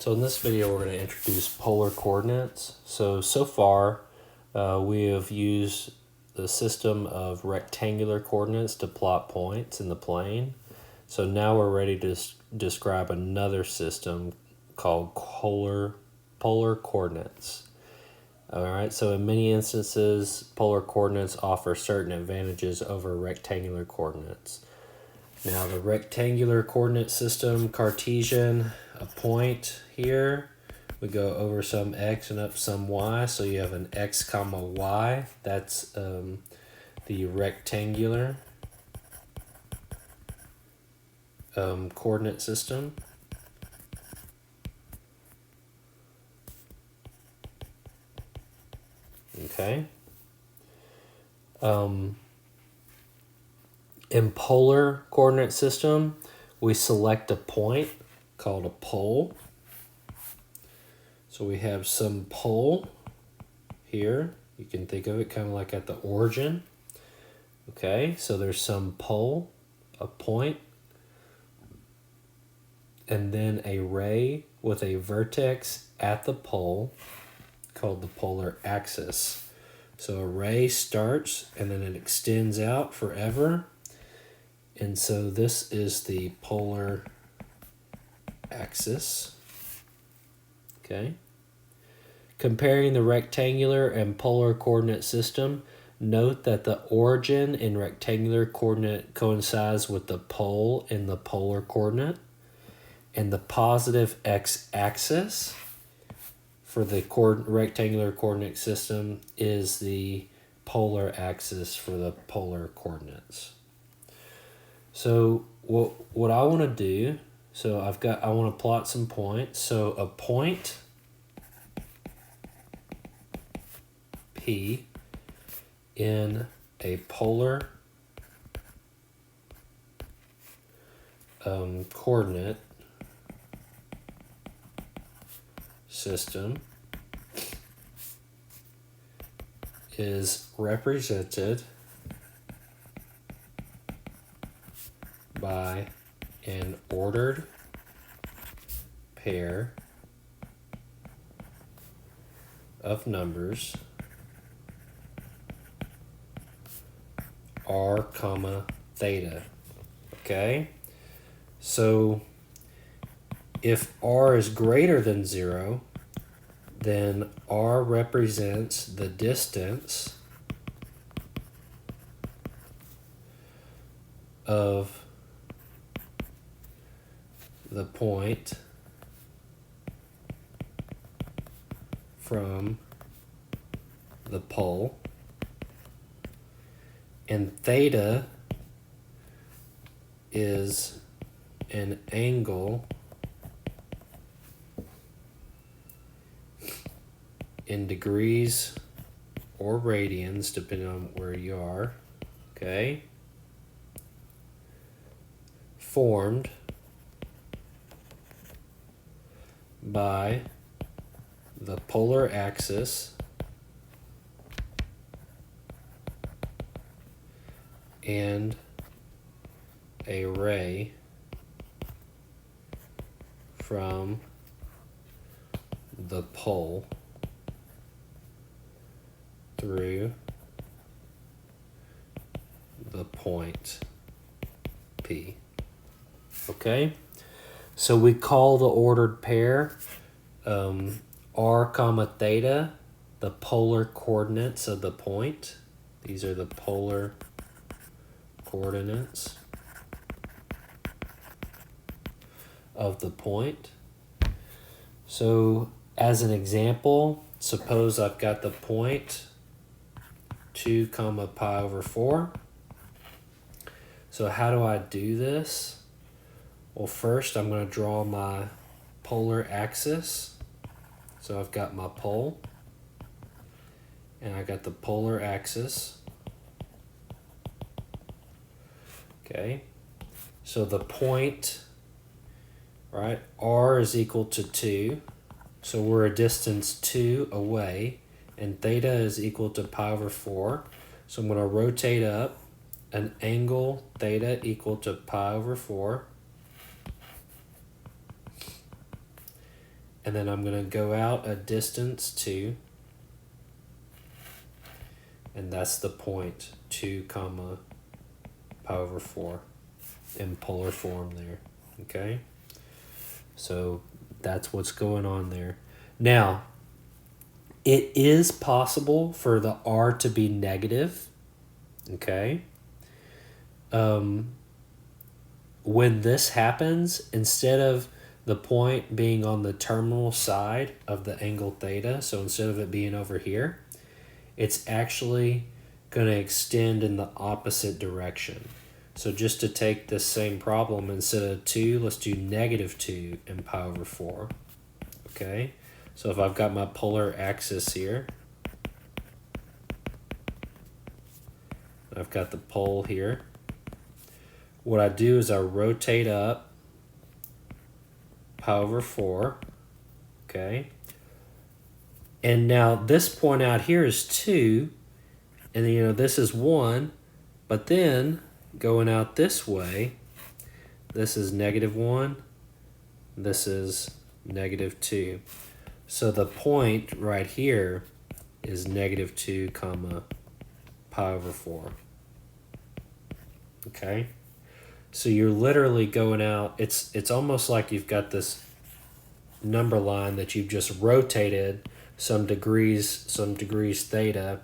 So in this video, we're going to introduce polar coordinates. So far, we have used the system of rectangular coordinates to plot points in the plane. So now we're ready to describe another system called polar coordinates. All right, so in many instances, polar coordinates offer certain advantages over rectangular coordinates. Now the rectangular coordinate system, Cartesian, a point here, we go over some x and up some y, so you have an x comma y. That's the rectangular coordinate system. Okay. In polar coordinate system, we select a point called a pole. So we have some pole here. You can think of it kind of like at the origin. Okay, so there's some pole, a point, and then a ray with a vertex at the pole called the polar axis. So a ray starts and then it extends out forever. And so this is the polar axis. Okay. Comparing the rectangular and polar coordinate system, note that the origin in rectangular coordinate coincides with the pole in the polar coordinate, and the positive x-axis for the rectangular coordinate system is the polar axis for the polar coordinates. So what I want to do, I want to plot some points. So a point P in a polar coordinate system is represented by an ordered pair of numbers r comma theta. Okay, so if r is greater than 0, then r represents the distance of the point from the pole, and theta is an angle in degrees or radians, depending on where you are, okay, formed by the polar axis and a ray from the pole through the point P. Okay, so we call the ordered pair r comma theta the polar coordinates of the point. These are the polar coordinates of the point. So as an example, suppose I've got the point 2 comma pi over 4. So how do I do this? Well, first I'm going to draw my polar axis. So I've got my pole and I got the polar axis. Okay, so the point, right, r is equal to 2. So we're a distance 2 away, and theta is equal to pi over 4. So I'm going to rotate up an angle theta equal to pi over 4. and then I'm going to go out a distance 2, and that's the point 2 comma pi over 4 in polar form there. Okay, so that's what's going on there. Now, it is possible for the r to be negative. Okay, when this happens, instead of the point being on the terminal side of the angle theta, so instead of it being over here, it's actually going to extend in the opposite direction. So just to take this same problem, instead of 2, let's do negative 2 in pi over 4. Okay, so if I've got my polar axis here, I've got the pole here. What I do is I rotate up pi over 4, okay? And now this point out here is 2, and then, this is 1, but then going out this way, this is negative 1, this is negative 2. So the point right here is negative 2 comma pi over 4. Okay? So you're literally going out, it's almost like you've got this number line that you've just rotated some degrees theta,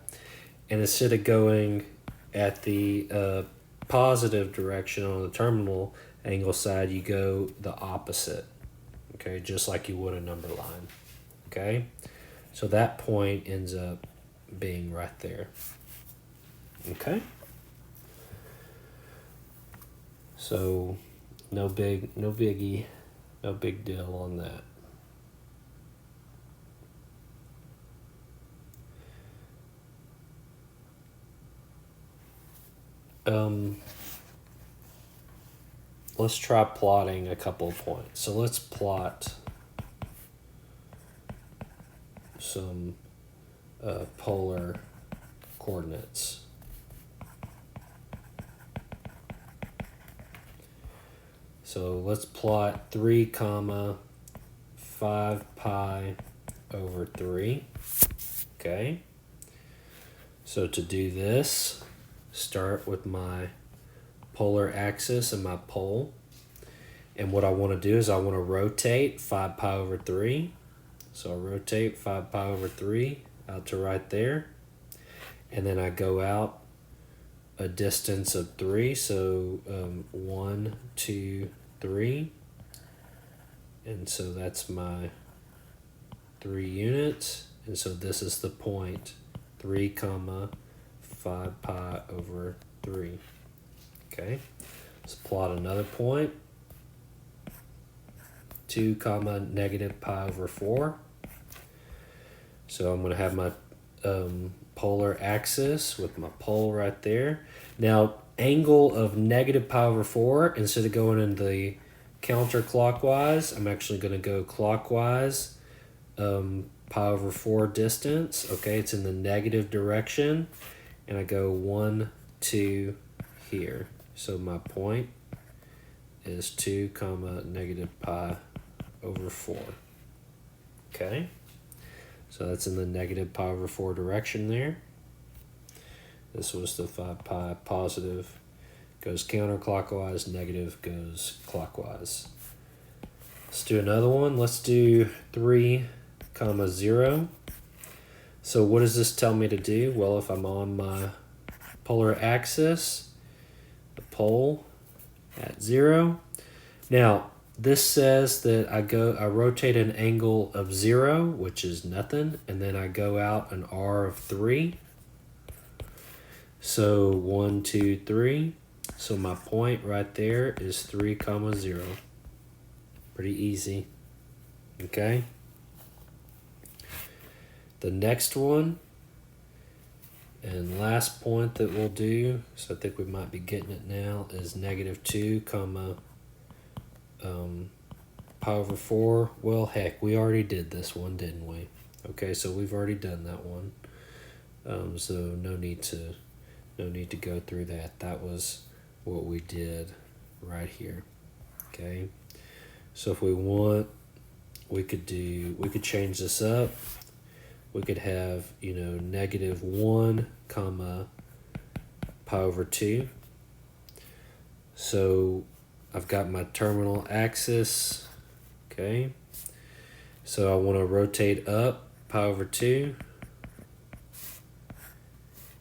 and instead of going at the positive direction on the terminal angle side, you go the opposite. Okay, just like you would a number line. Okay, so that point ends up being right there. Okay, so no biggie, no big deal on that. Let's try plotting a couple of points. So let's plot some polar coordinates. So let's plot 3 comma 5 pi over 3. Okay. So to do this, start with my polar axis and my pole. And what I want to do is I want to rotate 5 pi over 3. So I rotate 5 pi over 3 out to right there. And then I go out a distance of 3. So 1, 2, 3. And so that's my 3 units. And so this is the point 3 comma 5 pi over 3. Okay, let's plot another point 2 comma negative pi over 4. So I'm going to have my polar axis with my pole right there. Now, angle of negative pi over 4, instead of going in the counterclockwise, I'm actually going to go clockwise pi over 4 distance. Okay, it's in the negative direction. And I go 1, 2 here. So my point is 2 comma negative pi over 4. Okay, so that's in the negative pi over 4 direction there. This was the 5 pi positive, goes counterclockwise, negative goes clockwise. Let's do another one. Let's do 3 comma 0. So what does this tell me to do? Well, if I'm on my polar axis, the pole at 0. Now, this says that I rotate an angle of 0, which is nothing, and then I go out an r of 3. So 1, 2, 3. So my point right there is 3 comma 0. Pretty easy. Okay. The next one and last point that we'll do, so I think we might be getting it now, is negative 2 comma pi over 4. Well, heck, we already did this one, didn't we? Okay, so we've already done that one. So no need to go through that. That was what we did right here. Okay, so if we want we could change this up. We could have, -1 comma pi over 2. So I've got my terminal axis, okay? So I want to rotate up pi over 2.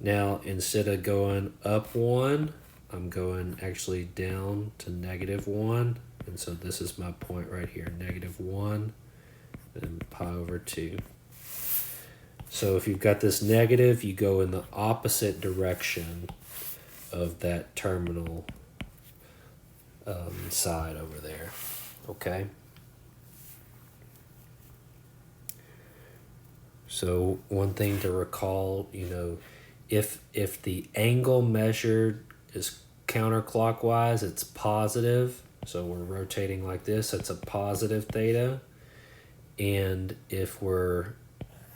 Now, instead of going up 1, I'm going actually down to -1. And so this is my point right here, -1 and pi over 2. So if you've got this negative, you go in the opposite direction of that terminal side over there, okay? So one thing to recall, if the angle measured is counterclockwise, it's positive. So we're rotating like this, that's a positive theta. And if we're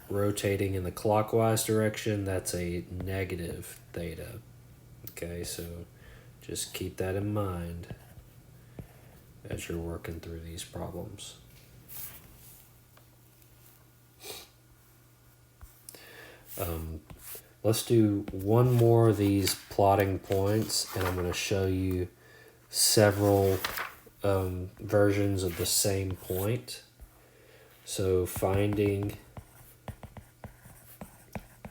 rotating in the clockwise direction, that's a negative theta. Okay, so just keep that in mind as you're working through these problems. Let's do one more of these plotting points, and I'm going to show you several versions of the same point. So finding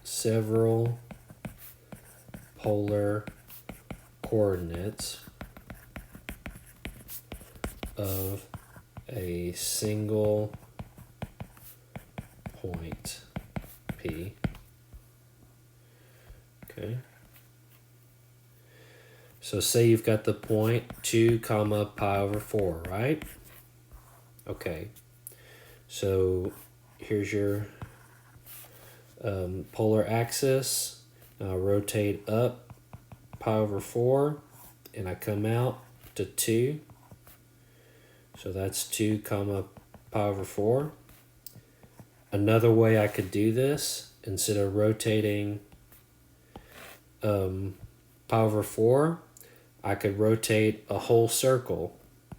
several polar coordinates of a single point P. Okay. So say you've got the point 2 comma pi over 4, right? Okay. So here's your polar axis. Now I rotate up pi over 4, and I come out to 2. So that's 2 comma pi over 4. Another way I could do this, instead of rotating pi over 4, I could rotate a whole circle.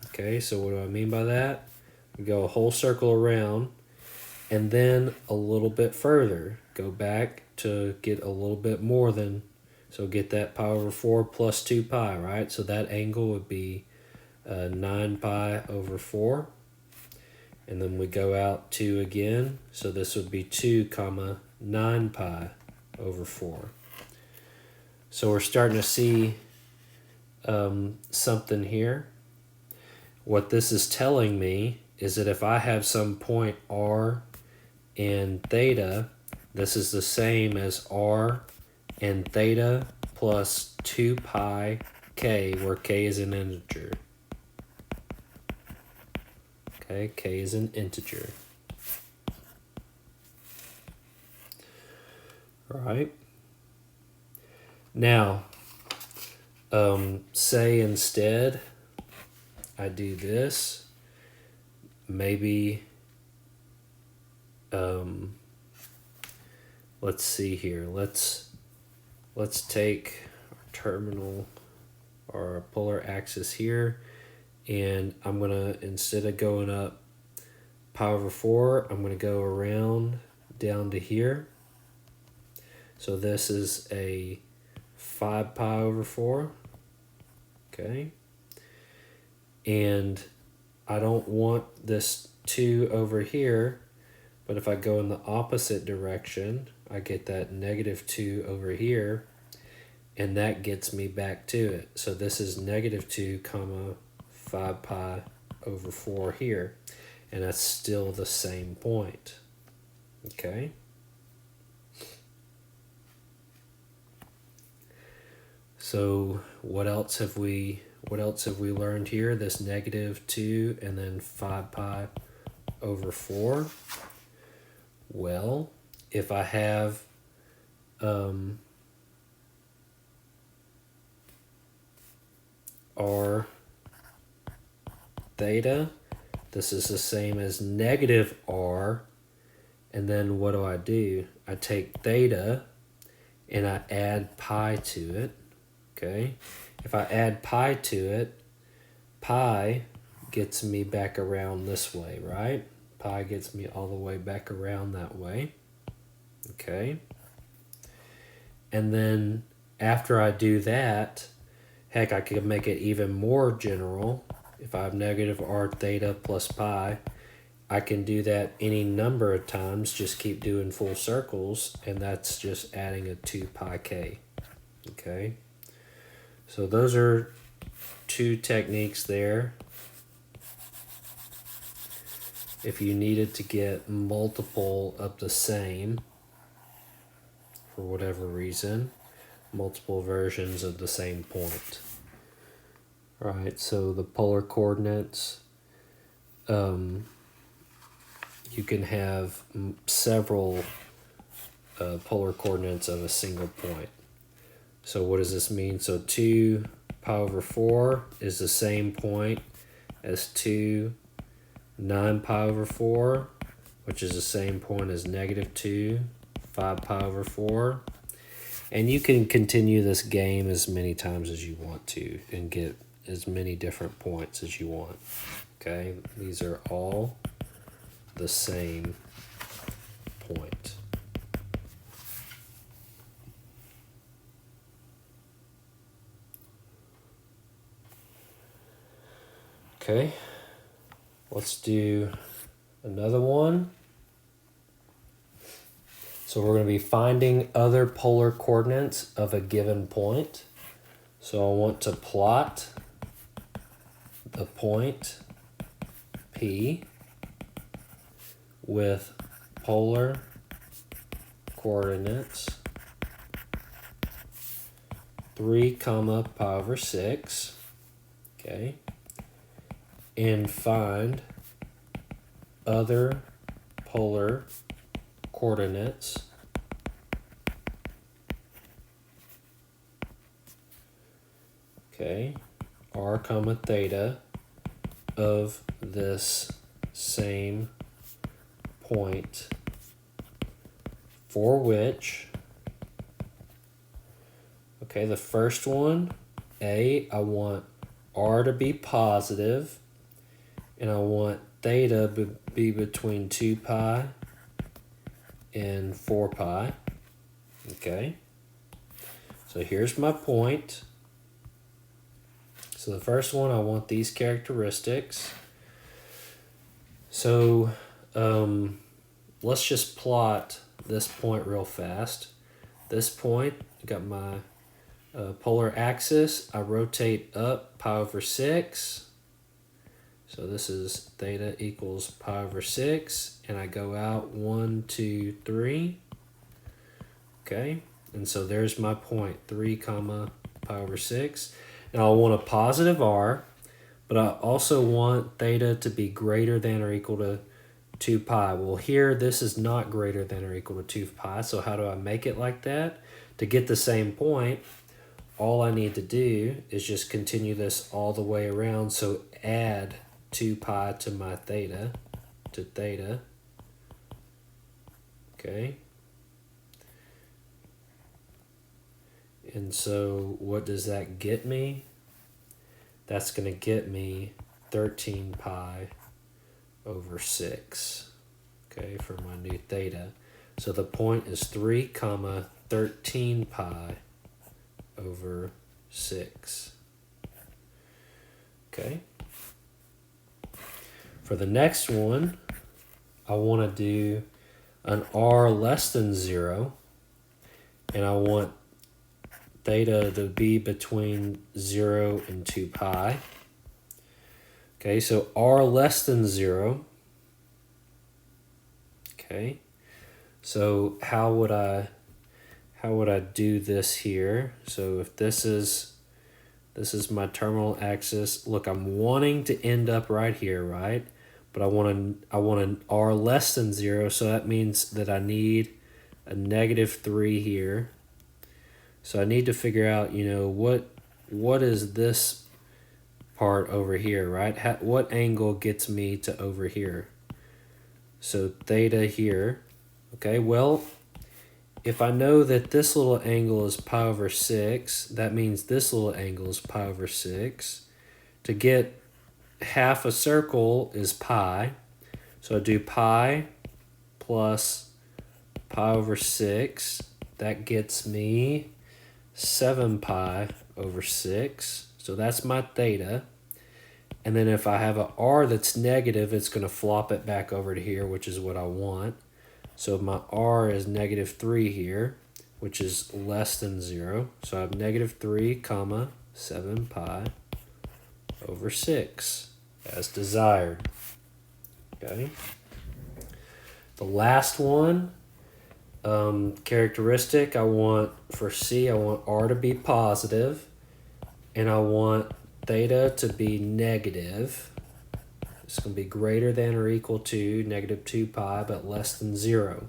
Okay, so what do I mean by that? We go a whole circle around, and then a little bit further. Go back to get a little bit more than, so get that pi over 4 plus 2 pi, right? So that angle would be 9 pi over 4. And then we go out 2 again. So this would be 2 comma 9 pi over 4. So we're starting to see something here. What this is telling me is that if I have some point R and theta, this is the same as R and theta plus 2 pi k, where k is an integer. Okay, k is an integer. Right? Now, say instead I do this, maybe, let's see here, let's take our terminal, or our polar axis here, and I'm gonna, instead of going up pi over 4, I'm gonna go around down to here. So this is a 5 pi over 4, okay? And I don't want this 2 over here, but if I go in the opposite direction, I get that -2 over here, and that gets me back to it. So this is -2 comma 5 pi over 4 here, and that's still the same point, okay? So what else have we learned here? This -2 and then 5 pi over 4. Well, if I have R theta, this is the same as -R, and then what do? I take theta and I add pi to it. Okay, if I add pi to it, pi gets me back around this way, right? pi gets me all the way back around that way. Okay. And then after I do that, heck, I could make it even more general. If I have negative r theta plus pi, I can do that any number of times, just keep doing full circles, and that's just adding a 2 pi k. Okay, so those are two techniques there. If you needed to get multiple of the same, for whatever reason, multiple versions of the same point. Right, so the polar coordinates, you can have several polar coordinates of a single point. So what does this mean? So 2 pi over 4 is the same point as 2 9 pi over 4, which is the same point as negative 2 5 pi over 4. And you can continue this game as many times as you want to and get as many different points as you want. Okay, these are all the same point. Okay, let's do another one. So we're going to be finding other polar coordinates of a given point. So I want to plot the point P with polar coordinates 3 comma pi over 6. Okay. And find other polar coordinates r comma theta of this same point, for which, the first one, I want r to be positive, and I want theta to be between 2 pi and 4 pi. Okay, so here's my point. So the first one, I want these characteristics. So let's just plot this point real fast. This point, I got my polar axis. I rotate up pi over 6. So this is theta equals pi over 6. And I go out 1, 2, 3. Okay, and so there's my point, 3 comma pi over 6. Now I want a positive r, but I also want theta to be greater than or equal to 2 pi. Well, here this is not greater than or equal to 2 pi, so how do I make it like that? To get the same point, all I need to do is just continue this all the way around, so add 2 pi to my theta, to theta. Okay. And so what does that get me? That's going to get me 13 pi over 6, okay, for my new theta. So the point is 3 comma 13 pi over 6. Okay. For the next one, I want to do an r less than 0, and I want theta to be between 0 and 2 pi. Okay, so r less than 0. Okay, so how would I do this here? So if this is my terminal axis, look, I'm wanting to end up right here, right? But I want an r less than 0, so that means that I need a -3 here. So I need to figure out, what is this part over here, right? What angle gets me to over here? So theta here. Okay, well, if I know that this little angle is pi over 6, that means this little angle is pi over 6. To get half a circle is pi. So I do pi plus pi over 6. That gets me 7 pi over 6. So that's my theta. And then if I have an r that's negative, it's going to flop it back over to here, which is what I want. So my r is negative 3 here, which is less than 0. So I have negative 3 comma 7 pi over 6 as desired. Okay. The last one, characteristic, I want for C, I want r to be positive, and I want theta to be negative. It's going to be greater than or equal to negative 2 pi, but less than 0.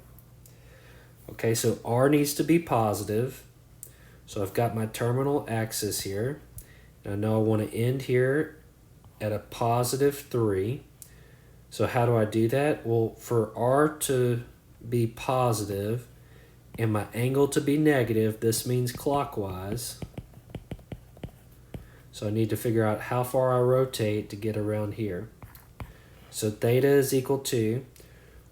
Okay, so r needs to be positive. So I've got my terminal axis here. And I know I want to end here at a positive 3. So how do I do that? Well, for r to be positive and my angle to be negative, this means clockwise. So I need to figure out how far I rotate to get around here. So theta is equal to,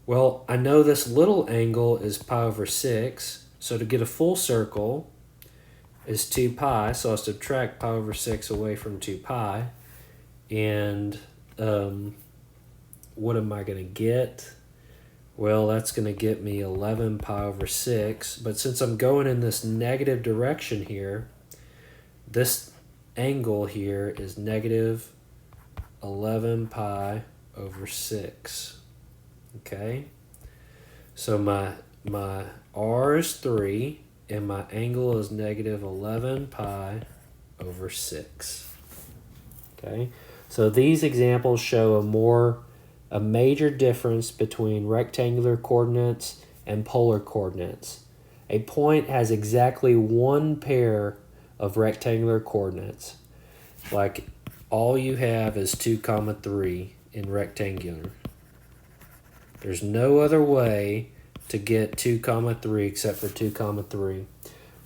well, I know this little angle is pi over 6. So to get a full circle is 2 pi. So I'll subtract pi over 6 away from 2 pi. And what am I going to get? Well, that's going to get me 11 pi over 6. But since I'm going in this negative direction here, this angle here is negative 11 pi over 6. Okay? So my r is 3, and my angle is negative 11 pi over 6. Okay? So these examples show a major difference between rectangular coordinates and polar coordinates. A point has exactly one pair of rectangular coordinates. Like all you have is 2 comma 3 in rectangular. There's no other way to get 2 comma 3 except for 2 comma 3.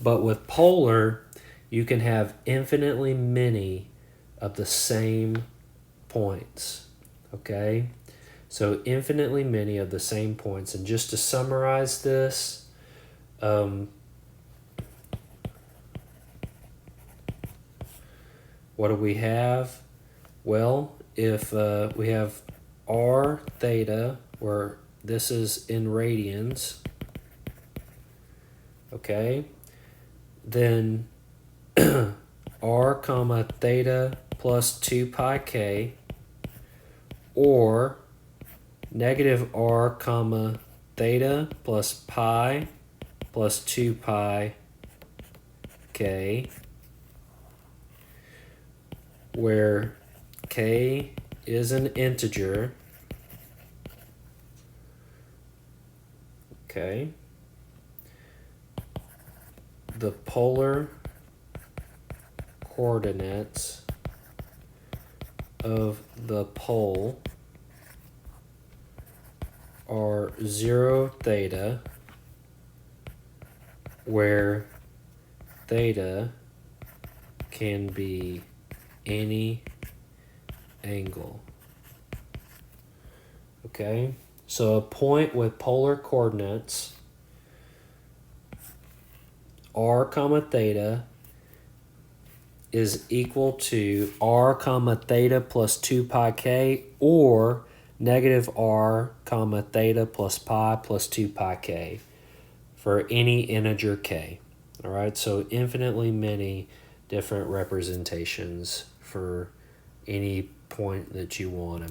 But with polar, you can have infinitely many of the same points. Okay? So infinitely many of the same points. And just to summarize this, what do we have? Well, if we have r theta, where this is in radians, okay, then r comma theta plus 2 pi k, or negative r comma theta plus pi plus 2 pi k, where k is an integer. Okay. The polar coordinates of the pole are 0 theta, where theta can be any angle. Okay, so a point with polar coordinates r comma theta is equal to r comma theta plus 2 pi k, or negative r comma theta plus pi plus 2 pi k for any integer k. All right, so infinitely many different representations for any point that you want.